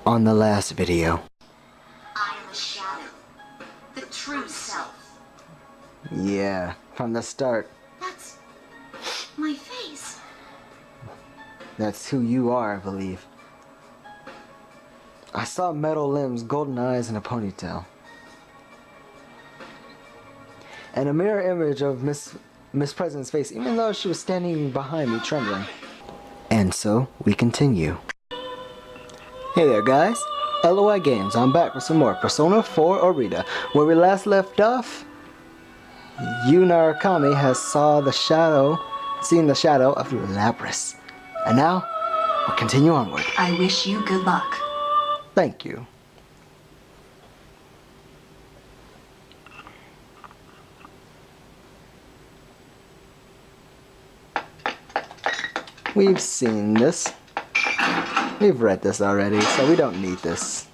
on the last video. I am a shadow. The true self. Yeah, from the start. That's my face. That's who you are, I believe. I saw metal limbs, golden eyes, and a ponytail. And a mirror image of Miss President's face, even though she was standing behind me, trembling. And so, we continue. Hey there, guys. LOI Games. I'm back with some more Persona 4 Orita. Where we last left off, Narukami has seen the shadow of Labris. And now, we'll continue onward. I wish you good luck. Thank you. We've seen this. We've read this already, so we don't need this.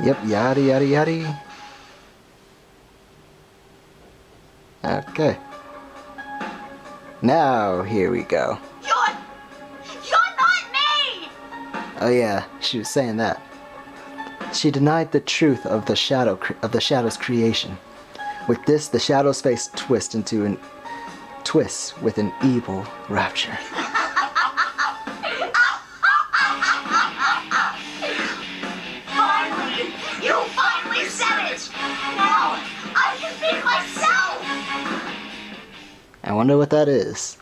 Yep, yada yada yada. Okay. Now, here we go. You're not me! Oh yeah, she was saying that. She denied the truth of the shadow's creation. With this, the shadow's face twists with an evil rapture. You finally said it! Now I can be myself! I wonder what that is.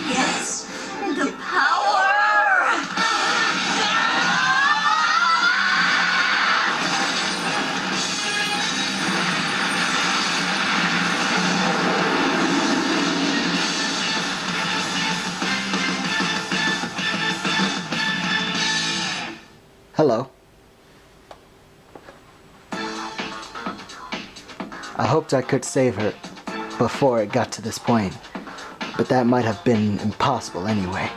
Yes, the power! Hello. I hoped I could save her before it got to this point, but that might have been impossible anyway.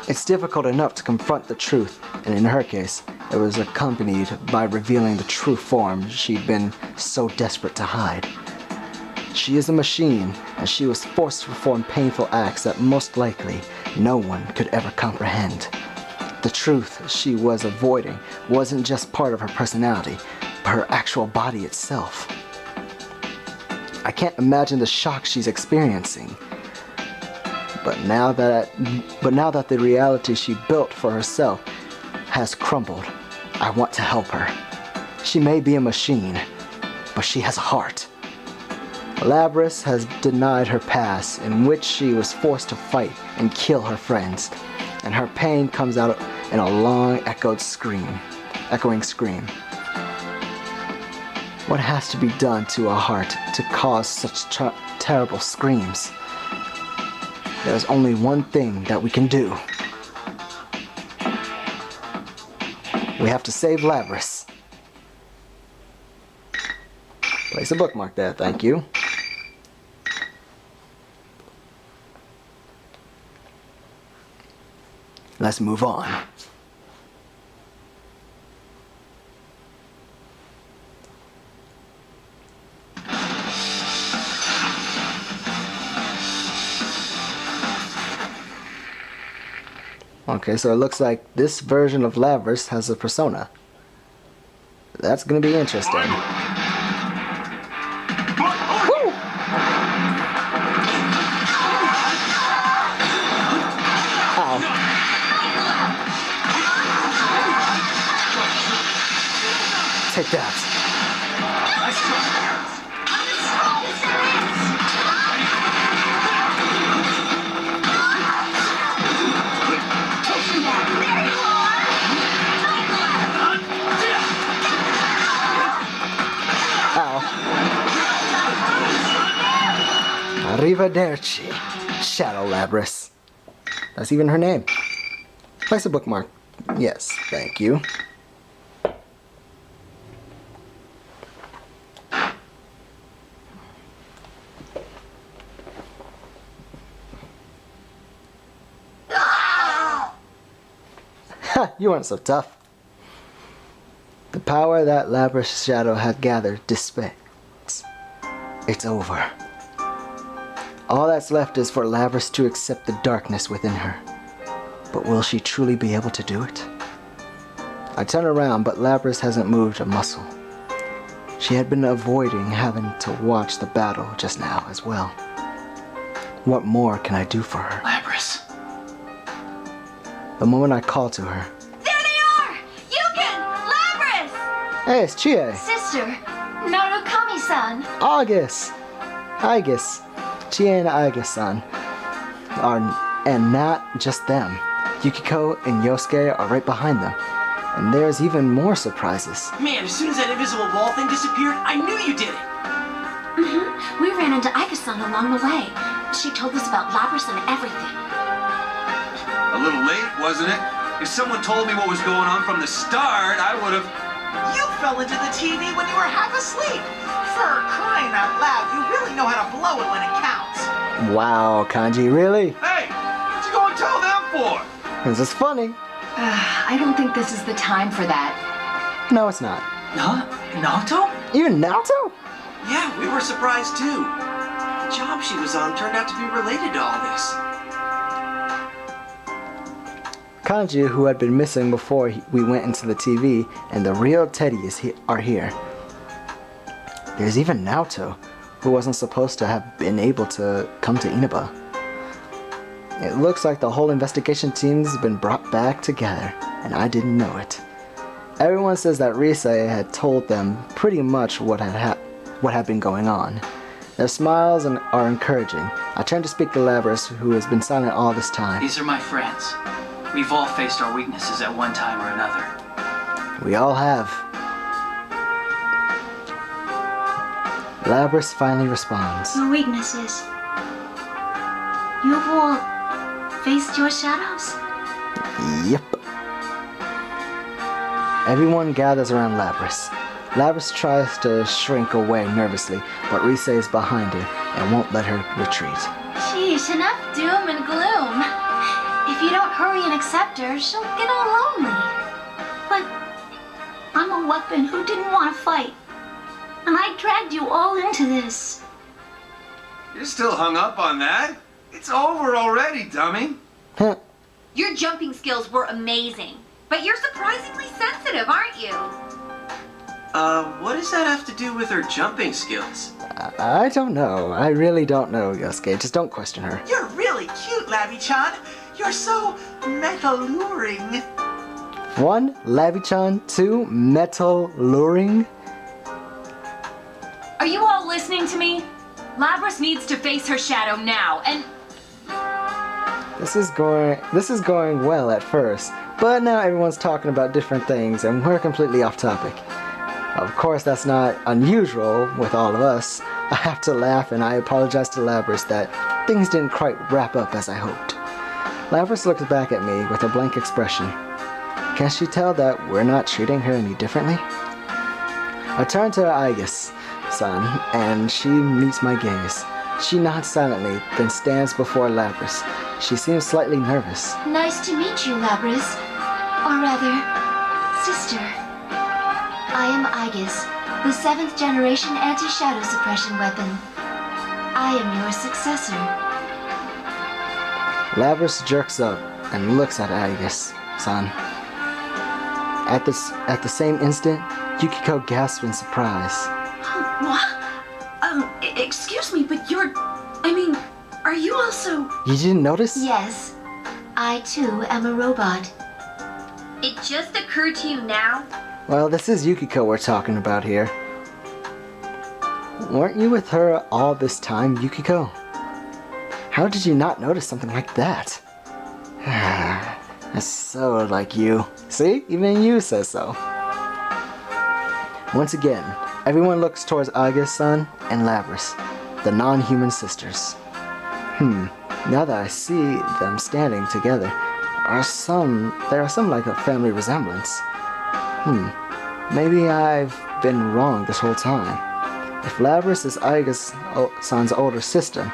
It's difficult enough to confront the truth, and in her case, it was accompanied by revealing the true form she'd been so desperate to hide. She is a machine, and she was forced to perform painful acts that most likely no one could ever comprehend. The truth she was avoiding wasn't just part of her personality, but her actual body itself. I can't imagine the shock she's experiencing. But now that the reality she built for herself has crumbled, I want to help her. She may be a machine, but she has a heart. Labris has denied her past, in which she was forced to fight and kill her friends, and her pain comes out in a long echoing scream. What has to be done to a heart to cause such terrible screams? There's only one thing that we can do. We have to save Labris. Place a bookmark there, thank you. Let's move on. Okay, so it looks like this version of Labris has a persona. That's gonna be interesting. Woo! Take that! Nice try. I'm the strongest there is! There you are! Ow. Arrivederci, Shadow Labrys. That's even her name. Place a bookmark. Yes, thank you. Ha! You weren't so tough. The power that Labrys' shadow had gathered dissipates. It's over. All that's left is for Labrys to accept the darkness within her. But will she truly be able to do it? I turn around, but Labrys hasn't moved a muscle. She had been avoiding having to watch the battle just now as well. What more can I do for her? Labrys. The moment I call to her, There they are! Yugen! Labrys! hey, it's Chie! Sister, Narukami-san. August! Aigis. Chie and Aigis-san. And not just them. Yukiko and Yosuke are right behind them. And there's even more surprises. Man, as soon as that invisible wall thing disappeared, I knew you did it. We ran into Aika-san along the way. She told us about Labrys and everything. A little late, wasn't it? If someone told me what was going on from the start, I would have... You fell into the TV when you were half asleep. For crying out loud, you really know how to blow it when it counts. Wow, Kanji, really? Hey, what'd you go and tell them for? This is funny. I don't think this is the time for that. No, it's not. Huh? Naruto? Even Naruto? Yeah, we were surprised too. The job she was on turned out to be related to all this. Kanji, who had been missing before we went into the TV, and the real Teddy are here. There's even Naoto, who wasn't supposed to have been able to come to Inaba. It looks like the whole investigation team's been brought back together, and I didn't know it. Everyone says that Rise had told them pretty much what had been going on. Their smiles are encouraging. I turn to speak to Labrys, who has been silent all this time. These are my friends. We've all faced our weaknesses at one time or another. We all have. Labrys finally responds. Your weaknesses. You've all faced your shadows? Yep. Everyone gathers around Labrys. Labrys tries to shrink away nervously, but Rise is behind her and won't let her retreat. Sheesh, enough doom and gloom. If you don't hurry and accept her, she'll get all lonely. But I'm a weapon who didn't want to fight. And I dragged you all into this. You're still hung up on that? It's over already, dummy. Huh. Your jumping skills were amazing, but you're surprisingly sensitive, aren't you? What does that have to do with her jumping skills? I don't know. I really don't know, Yosuke. Just don't question her. You're really cute, Labby-chan. You're so metal-luring. 1. Labby-chan. 2. Metal luring. Are you all listening to me? Labrys needs to face her shadow now, and This is going well at first, but now everyone's talking about different things and we're completely off topic. Of course, that's not unusual with all of us. I have to laugh and I apologize to Labrys that things didn't quite wrap up as I hoped. Labrys looks back at me with a blank expression. Can she tell that we're not treating her any differently? I turn to Aigis-san and she meets my gaze. She nods silently, then stands before Labrys. She seems slightly nervous. Nice to meet you, Labrys. Or rather, sister. I am Aegis, the 7th generation anti-shadow suppression weapon. I am your successor. Labrys jerks up and looks at Aegis-san. At the same instant, Yukiko gasps in surprise. What? Excuse me, but are you also... You didn't notice? Yes. I too am a robot. it just occurred to you now? Well, this is Yukiko we're talking about here. Weren't you with her all this time, Yukiko? How did you not notice something like that? That's so like you. See? Even you says so. Once again, everyone looks towards Aiga-san and Labris, the non-human sisters. Now that I see them standing together, there are some like a family resemblance. Maybe I've been wrong this whole time. If Labris is Aiga-san's older sister,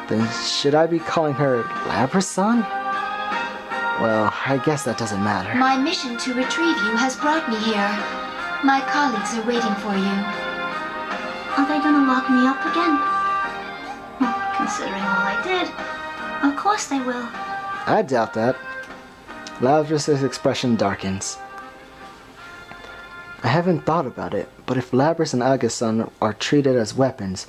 then should I be calling her Labris-san? Well, I guess that doesn't matter. My mission to retrieve you has brought me here. My colleagues are waiting for you. Are they gonna lock me up again? Considering all I did, of course they will. I doubt that. Labris' expression darkens. I haven't thought about it, but if Labris and Aiga-san are treated as weapons,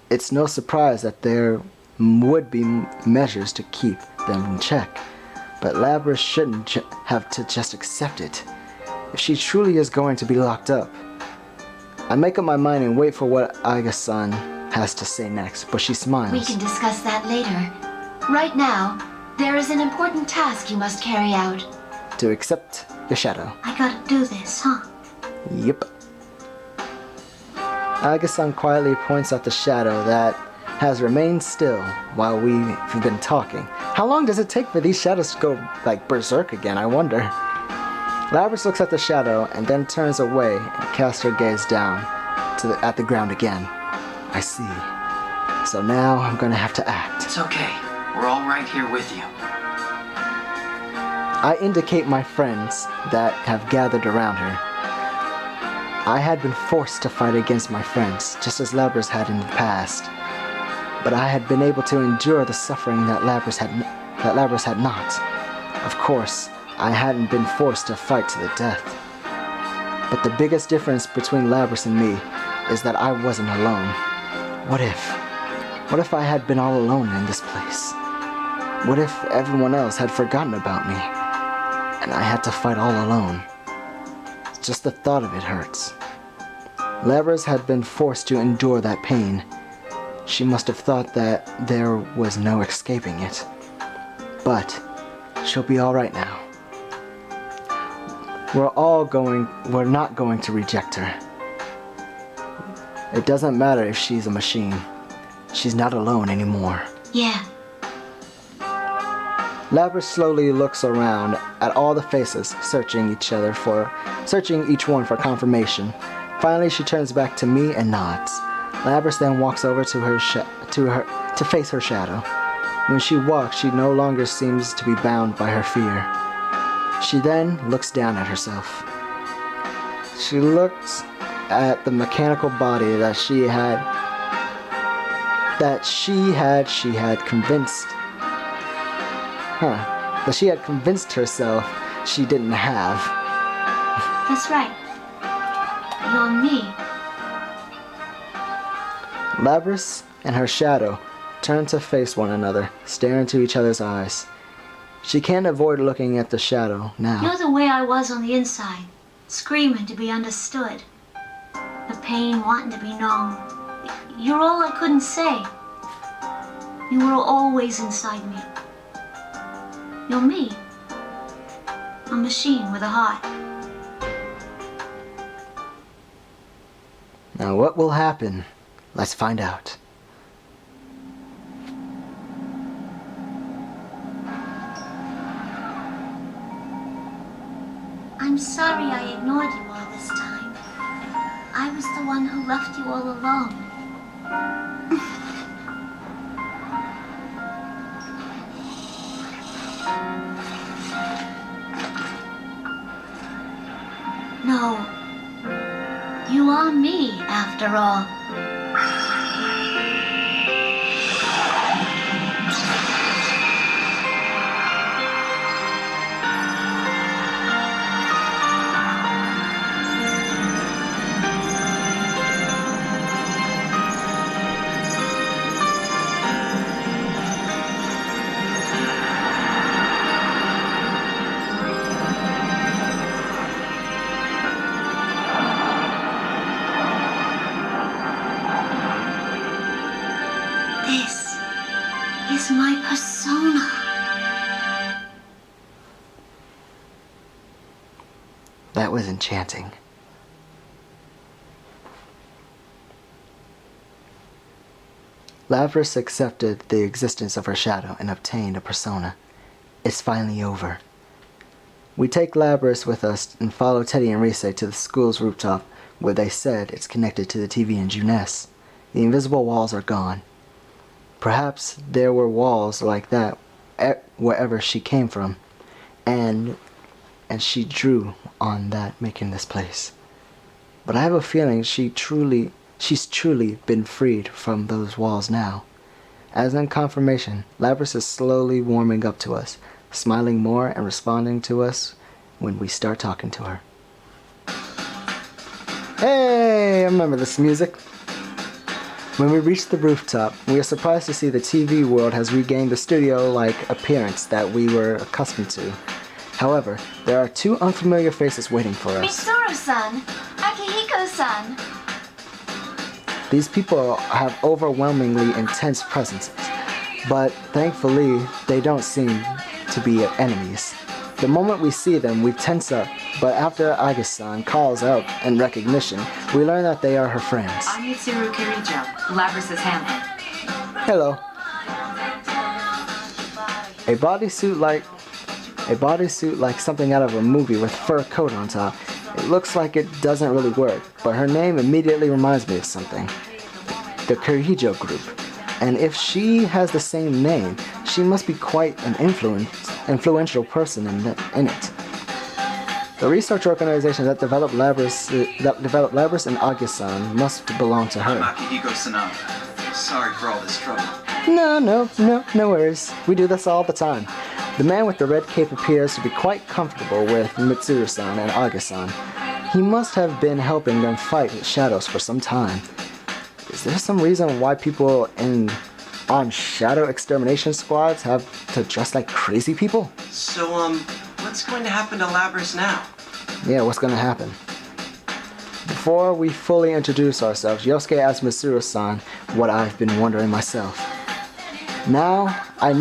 it's no surprise that there would be measures to keep them in check. But Labris shouldn't have to just accept it. If she truly is going to be locked up, I make up my mind and wait for what Aiga-san has to say next, but she smiles. We can discuss that later. Right now, there is an important task you must carry out. To accept your shadow. I gotta do this, huh? Yep. Aiga-san quietly points out the shadow that has remained still while we've been talking. How long does it take for these shadows to go, like, berserk again, I wonder? Labris looks at the shadow and then turns away and casts her gaze down at the ground again. I see. So now I'm gonna have to act. It's okay. We're all right here with you. I indicate my friends that have gathered around her. I had been forced to fight against my friends, just as Labris had in the past. But I had been able to endure the suffering that Labris had not. Of course, I hadn't been forced to fight to the death. But the biggest difference between Labris and me is that I wasn't alone. What if I had been all alone in this place? What if everyone else had forgotten about me, and I had to fight all alone? Just the thought of it hurts. Labris had been forced to endure that pain. She must have thought that there was no escaping it. But she'll be all right now. We're not going to reject her. It doesn't matter if she's a machine. She's not alone anymore. Yeah. Labris slowly looks around at all the faces, searching each one for confirmation. Finally, she turns back to me and nods. Labris then walks over to face her shadow. When she walks, she no longer seems to be bound by her fear. She then looks down at herself. She looks at the mechanical body that she had convinced herself she didn't have. That's right. You're me. Labris and her shadow turn to face one another, stare into each other's eyes. She can't avoid looking at the shadow now. You're the way I was on the inside, screaming to be understood. The pain wanting to be known. You're all I couldn't say. You were always inside me. You're me. A machine with a heart. Now what will happen? Let's find out. I'm sorry I ignored you all this time. I was the one who left you all alone. No, you are me after all. is my persona. That was enchanting. Lapras accepted the existence of her shadow and obtained a persona. It's finally over. We take Lapras with us and follow Teddy and Rise to the school's rooftop, where they said it's connected to the TV in Juness. The invisible walls are gone. Perhaps there were walls like that wherever she came from, and she drew on that, making this place. But I have a feeling she's truly been freed from those walls now. As in confirmation, Lapras is slowly warming up to us, smiling more and responding to us when we start talking to her. Hey, I remember this music. When we reach the rooftop, we are surprised to see the TV world has regained the studio-like appearance that we were accustomed to. However, there are two unfamiliar faces waiting for us. Mitsuru-san, Akihiko-san. These people have overwhelmingly intense presences, but thankfully, they don't seem to be enemies. The moment we see them, we tense up, but after Aigis-san calls out in recognition, we learn that they are her friends. I'm Mitsuru Kirijo, Lapras' handler. Hello. A bodysuit like something out of a movie with fur coat on top. It looks like it doesn't really work, but her name immediately reminds me of something. The Kirijo group. And if she has the same name, she must be quite an influential person in it. The research organization that developed Lapras and Aigis-san must belong to her. I'm Akihiko Sanada. Sorry for all this trouble. No worries. We do this all the time. The man with the red cape appears to be quite comfortable with Mitsuru-san and Aigis-san. He must have been helping them fight with shadows for some time. Is there some reason why people on shadow extermination squads have to dress like crazy people? So, what's going to happen to Lapras now? Yeah, what's gonna happen? Before we fully introduce ourselves, Yosuke asked Mitsuru-san what I've been wondering myself. I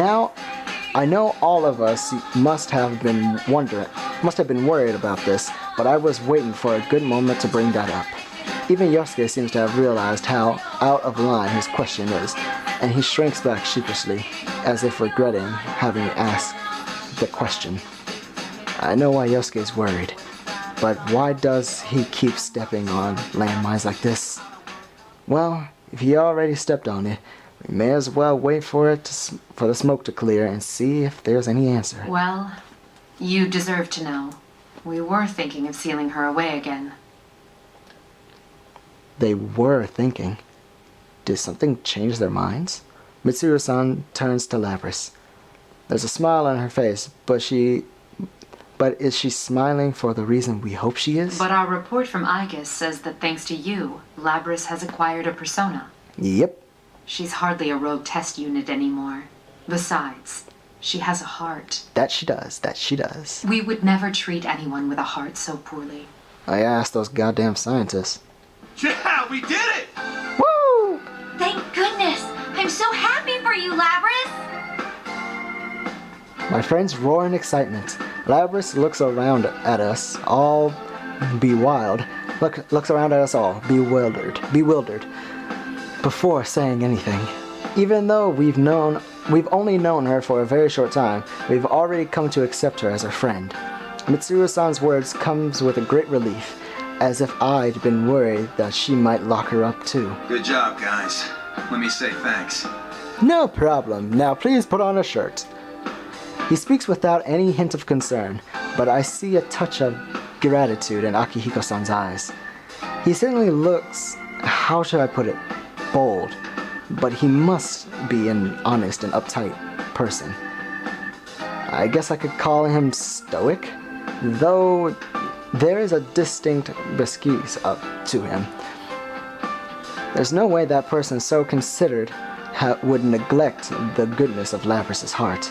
know all of us must have been worried about this, but I was waiting for a good moment to bring that up. Even Yosuke seems to have realized how out of line his question is, and he shrinks back sheepishly, as if regretting having asked the question. I know why Yosuke's worried, but why does he keep stepping on landmines like this? Well, if he already stepped on it, we may as well wait for the smoke to clear and see if there's any answer. Well, you deserve to know. We were thinking of sealing her away again. They were thinking. Did something change their minds? Mitsuru-san turns to Lapras. There's a smile on her face, but is she smiling for the reason we hope she is? But our report from Aigis says that thanks to you, Lapras has acquired a persona. Yep. She's hardly a rogue test unit anymore. Besides, she has a heart. That she does. We would never treat anyone with a heart so poorly. I asked those goddamn scientists. Yeah, we did it! Woo! Thank goodness! I'm so happy for you, Lapras! My friends roar in excitement. Lapras looks around at us, all bewildered. Looks around at us all, bewildered, before saying anything. Even though we've only known her for a very short time, we've already come to accept her as a friend. Mitsuru-san's words comes with a great relief, as if I'd been worried that she might lock her up too. Good job, guys. Let me say thanks. No problem. Now please put on a shirt. He speaks without any hint of concern, but I see a touch of gratitude in Akihiko-san's eyes. He certainly looks, how should I put it, bold, but he must be an honest and uptight person. I guess I could call him stoic, though there is a distinct brusqueness up to him. There's no way that person so considered would neglect the goodness of Lapras' heart.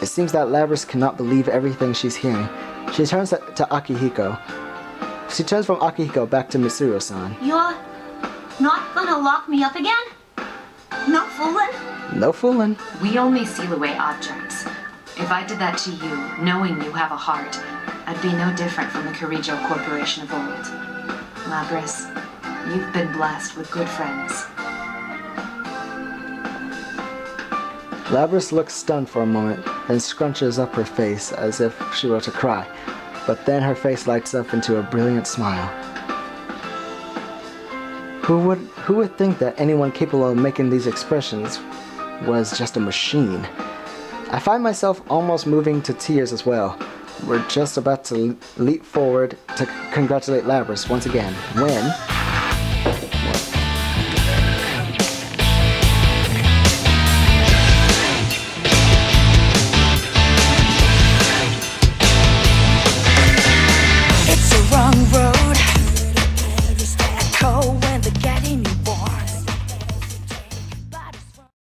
It seems that Lapras cannot believe everything she's hearing. She turns to Akihiko. She turns from Akihiko back to Mitsuru-san. You're not gonna lock me up again? Not fooling? No fooling. We only seal away objects. If I did that to you, knowing you have a heart, I'd be no different from the Corregio Corporation of old. Labris, you've been blessed with good friends. Labris looks stunned for a moment, then scrunches up her face as if she were to cry. But then her face lights up into a brilliant smile. Who would think that anyone capable of making these expressions was just a machine? I find myself almost moving to tears as well. We're just about to leap forward to congratulate Labris once again, when